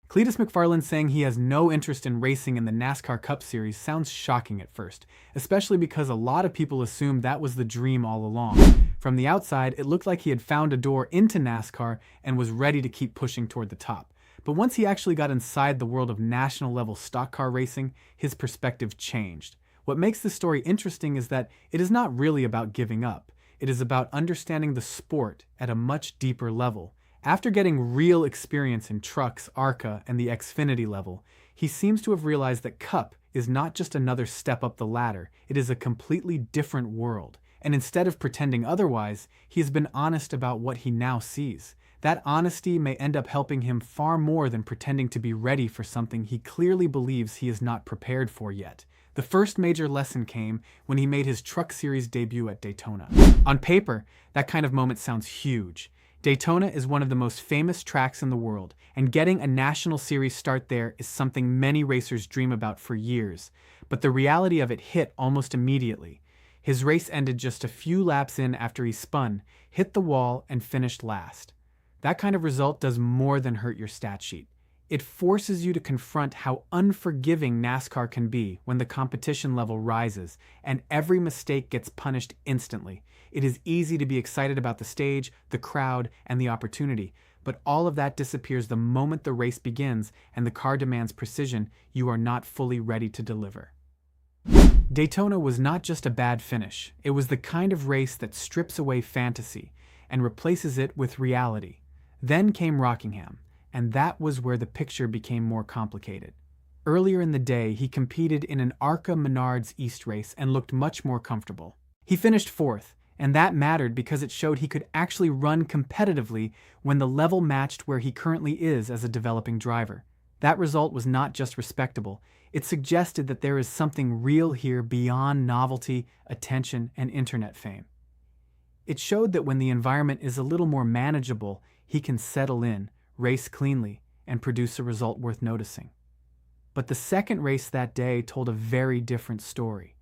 Cleetus McFarland saying he has no interest in racing in the NASCAR Cup Series sounds shocking at first, especially because a lot of people assumed that was the dream all along. From the outside, it looked like he had found a door into NASCAR and was ready to keep pushing toward the top. But once he actually got inside the world of national-level stock car racing, his perspective changed. What makes this story interesting is that it is not really about giving up. It is about understanding the sport at a much deeper level. After getting real experience in trucks, ARCA, and the Xfinity level, he seems to have realized that Cup is not just another step up the ladder, it is a completely different world. And instead of pretending otherwise, he has been honest about what he now sees. That honesty may end up helping him far more than pretending to be ready for something he clearly believes he is not prepared for yet. The first major lesson came when he made his Truck Series debut at Daytona. On paper, that kind of moment sounds huge. Daytona is one of the most famous tracks in the world, and getting a national series start there is something many racers dream about for years. But the reality of it hit almost immediately. His race ended just a few laps in after he spun, hit the wall, and finished last. That kind of result does more than hurt your stat sheet. It forces you to confront how unforgiving NASCAR can be when the competition level rises, and every mistake gets punished instantly. It is easy to be excited about the stage, the crowd, and the opportunity, but all of that disappears the moment the race begins and the car demands precision you are not fully ready to deliver. Daytona was not just a bad finish, it was the kind of race that strips away fantasy and replaces it with reality. Then came Rockingham, and that was where the picture became more complicated. Earlier in the day, he competed in an ARCA Menards East race and looked much more comfortable. He finished fourth, and that mattered because it showed he could actually run competitively when the level matched where he currently is as a developing driver. That result was not just respectable, it suggested that there is something real here beyond novelty, attention, and internet fame. It showed that when the environment is a little more manageable, he can settle in, race cleanly, and produce a result worth noticing. But the second race that day told a very different story.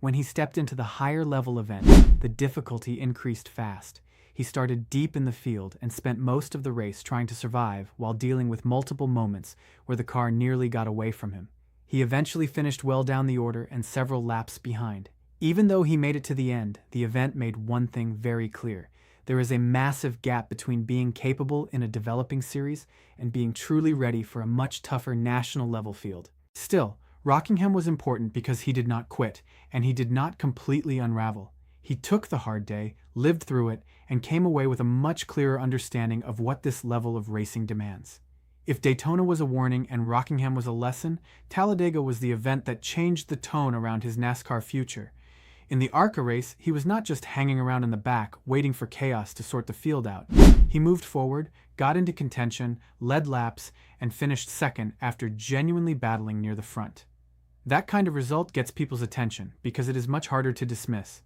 When he stepped into the higher level event, the difficulty increased fast. He started deep in the field and spent most of the race trying to survive while dealing with multiple moments where the car nearly got away from him. He eventually finished well down the order and several laps behind. Even though he made it to the end, the event made one thing very clear. There is a massive gap between being capable in a developing series and being truly ready for a much tougher national-level field. Still, Rockingham was important because he did not quit, and he did not completely unravel. He took the hard day, lived through it, and came away with a much clearer understanding of what this level of racing demands. If Daytona was a warning and Rockingham was a lesson, Talladega was the event that changed the tone around his NASCAR future. In the ARCA race, he was not just hanging around in the back, waiting for chaos to sort the field out. He moved forward, got into contention, led laps, and finished second after genuinely battling near the front. That kind of result gets people's attention because it is much harder to dismiss.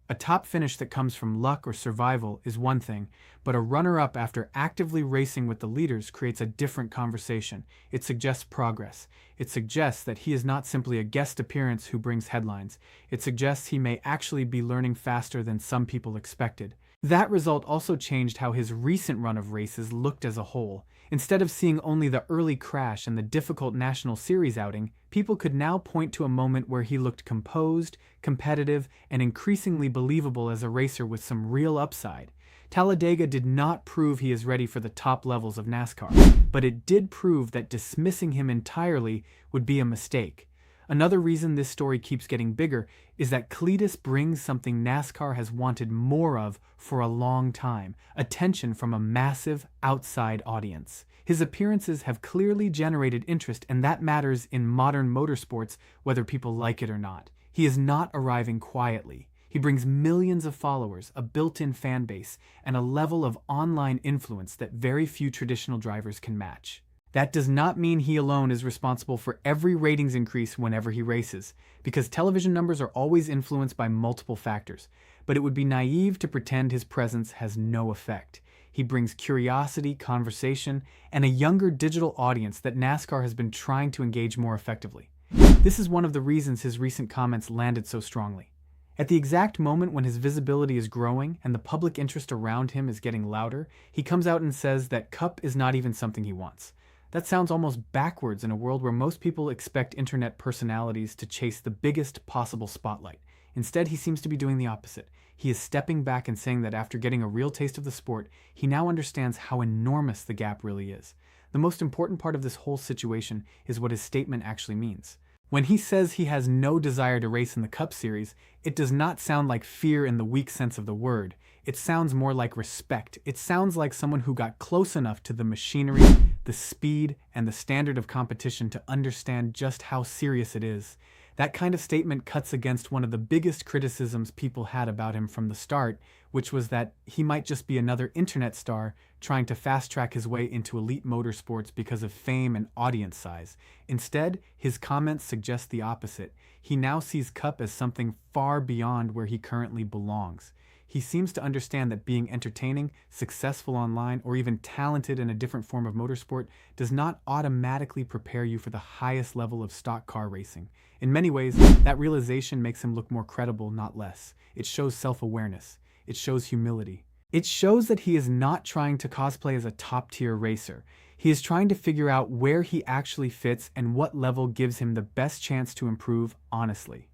A top finish that comes from luck or survival is one thing, but a runner-up after actively racing with the leaders creates a different conversation. It suggests progress. It suggests that he is not simply a guest appearance who brings headlines. It suggests he may actually be learning faster than some people expected. That result also changed how his recent run of races looked as a whole. Instead of seeing only the early crash and the difficult National Series outing, people could now point to a moment where he looked composed, competitive, and increasingly believable as a racer with some real upside. Talladega did not prove he is ready for the top levels of NASCAR, but it did prove that dismissing him entirely would be a mistake. Another reason this story keeps getting bigger is that Cleetus brings something NASCAR has wanted more of for a long time, attention from a massive outside audience. His appearances have clearly generated interest, and that matters in modern motorsports whether people like it or not. He is not arriving quietly. He brings millions of followers, a built-in fan base, and a level of online influence that very few traditional drivers can match. That does not mean he alone is responsible for every ratings increase whenever he races, because television numbers are always influenced by multiple factors, but it would be naive to pretend his presence has no effect. He brings curiosity, conversation, and a younger digital audience that NASCAR has been trying to engage more effectively. This is one of the reasons his recent comments landed so strongly. At the exact moment when his visibility is growing and the public interest around him is getting louder, he comes out and says that Cup is not even something he wants. That sounds almost backwards in a world where most people expect internet personalities to chase the biggest possible spotlight. Instead, he seems to be doing the opposite. He is stepping back and saying that after getting a real taste of the sport, he now understands how enormous the gap really is. The most important part of this whole situation is what his statement actually means. When he says he has no desire to race in the Cup Series, it does not sound like fear in the weak sense of the word. It sounds more like respect. It sounds like someone who got close enough to the machinery, the speed, and the standard of competition to understand just how serious it is. That kind of statement cuts against one of the biggest criticisms people had about him from the start, which was that he might just be another internet star trying to fast-track his way into elite motorsports because of fame and audience size. Instead, his comments suggest the opposite. He now sees Cup as something far beyond where he currently belongs. He seems to understand that being entertaining, successful online, or even talented in a different form of motorsport does not automatically prepare you for the highest level of stock car racing. In many ways, that realization makes him look more credible, not less. It shows self-awareness. It shows humility. It shows that he is not trying to cosplay as a top-tier racer. He is trying to figure out where he actually fits and what level gives him the best chance to improve honestly.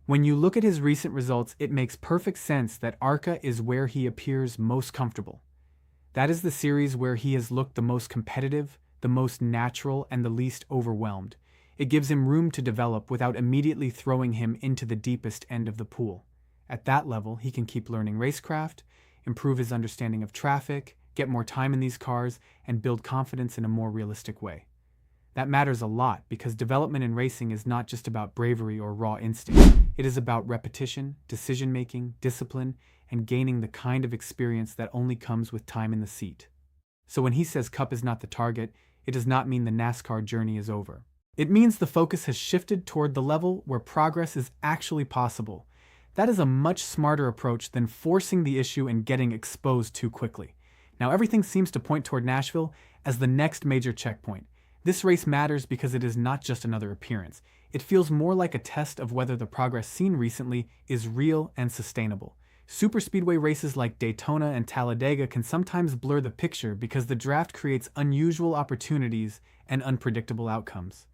When you look at his recent results, it makes perfect sense that ARCA is where he appears most comfortable. That is the series where he has looked the most competitive, the most natural, and the least overwhelmed. It gives him room to develop without immediately throwing him into the deepest end of the pool. At that level, he can keep learning racecraft, improve his understanding of traffic, get more time in these cars, and build confidence in a more realistic way. That matters a lot because development in racing is not just about bravery or raw instinct. It is about repetition, decision-making, discipline, and gaining the kind of experience that only comes with time in the seat. So when he says Cup is not the target, it does not mean the NASCAR journey is over. It means the focus has shifted toward the level where progress is actually possible. That is a much smarter approach than forcing the issue and getting exposed too quickly. Now everything seems to point toward Nashville as the next major checkpoint. This race matters because it is not just another appearance. It feels more like a test of whether the progress seen recently is real and sustainable. Superspeedway races like Daytona and Talladega can sometimes blur the picture because the draft creates unusual opportunities and unpredictable outcomes.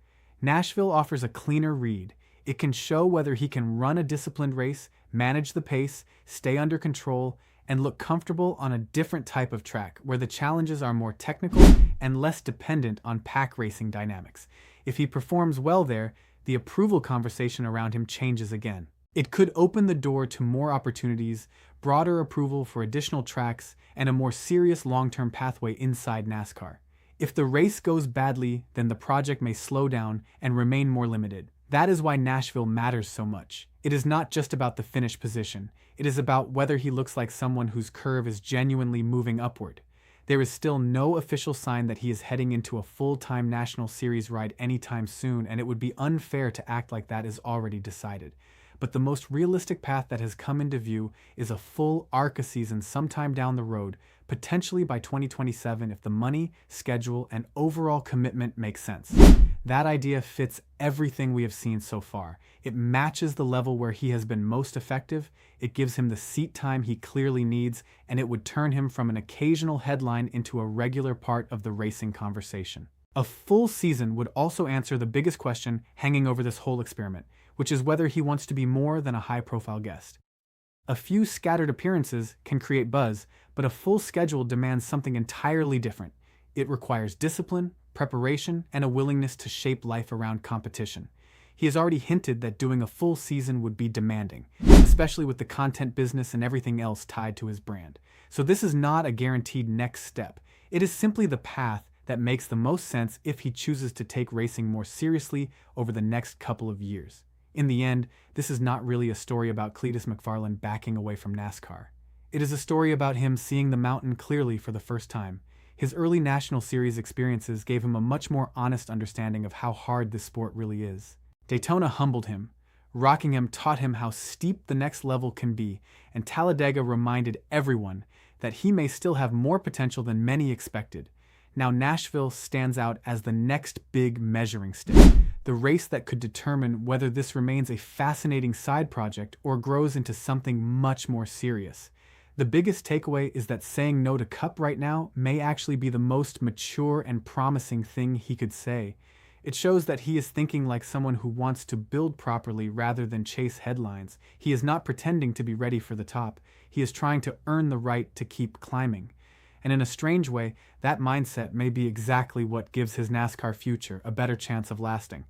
Nashville offers a cleaner read. It can show whether he can run a disciplined race, manage the pace, stay under control, and look comfortable on a different type of track where the challenges are more technical and less dependent on pack racing dynamics. If he performs well there, the approval conversation around him changes again. It could open the door to more opportunities, broader approval for additional tracks, and a more serious long-term pathway inside NASCAR. If the race goes badly, then the project may slow down and remain more limited. That is why Nashville matters so much. It is not just about the finish position. It is about whether he looks like someone whose curve is genuinely moving upward. There is still no official sign that he is heading into a full-time National Series ride anytime soon, and it would be unfair to act like that is already decided. But the most realistic path that has come into view is a full ARCA season sometime down the road, potentially by 2027 if the money, schedule, and overall commitment make sense. That idea fits everything we have seen so far. It matches the level where he has been most effective, it gives him the seat time he clearly needs, and it would turn him from an occasional headline into a regular part of the racing conversation. A full season would also answer the biggest question hanging over this whole experiment, which is whether he wants to be more than a high-profile guest. A few scattered appearances can create buzz, but a full schedule demands something entirely different. It requires discipline, preparation, and a willingness to shape life around competition. He has already hinted that doing a full season would be demanding, especially with the content business and everything else tied to his brand. So this is not a guaranteed next step. It is simply the path that makes the most sense if he chooses to take racing more seriously over the next couple of years. In the end, this is not really a story about Cleetus McFarland backing away from NASCAR. It is a story about him seeing the mountain clearly for the first time. His early National Series experiences gave him a much more honest understanding of how hard this sport really is. Daytona humbled him. Rockingham taught him how steep the next level can be, and Talladega reminded everyone that he may still have more potential than many expected. Now Nashville stands out as the next big measuring stick, the race that could determine whether this remains a fascinating side project or grows into something much more serious. The biggest takeaway is that saying no to Cup right now may actually be the most mature and promising thing he could say. It shows that he is thinking like someone who wants to build properly rather than chase headlines. He is not pretending to be ready for the top. He is trying to earn the right to keep climbing. And in a strange way, that mindset may be exactly what gives his NASCAR future a better chance of lasting.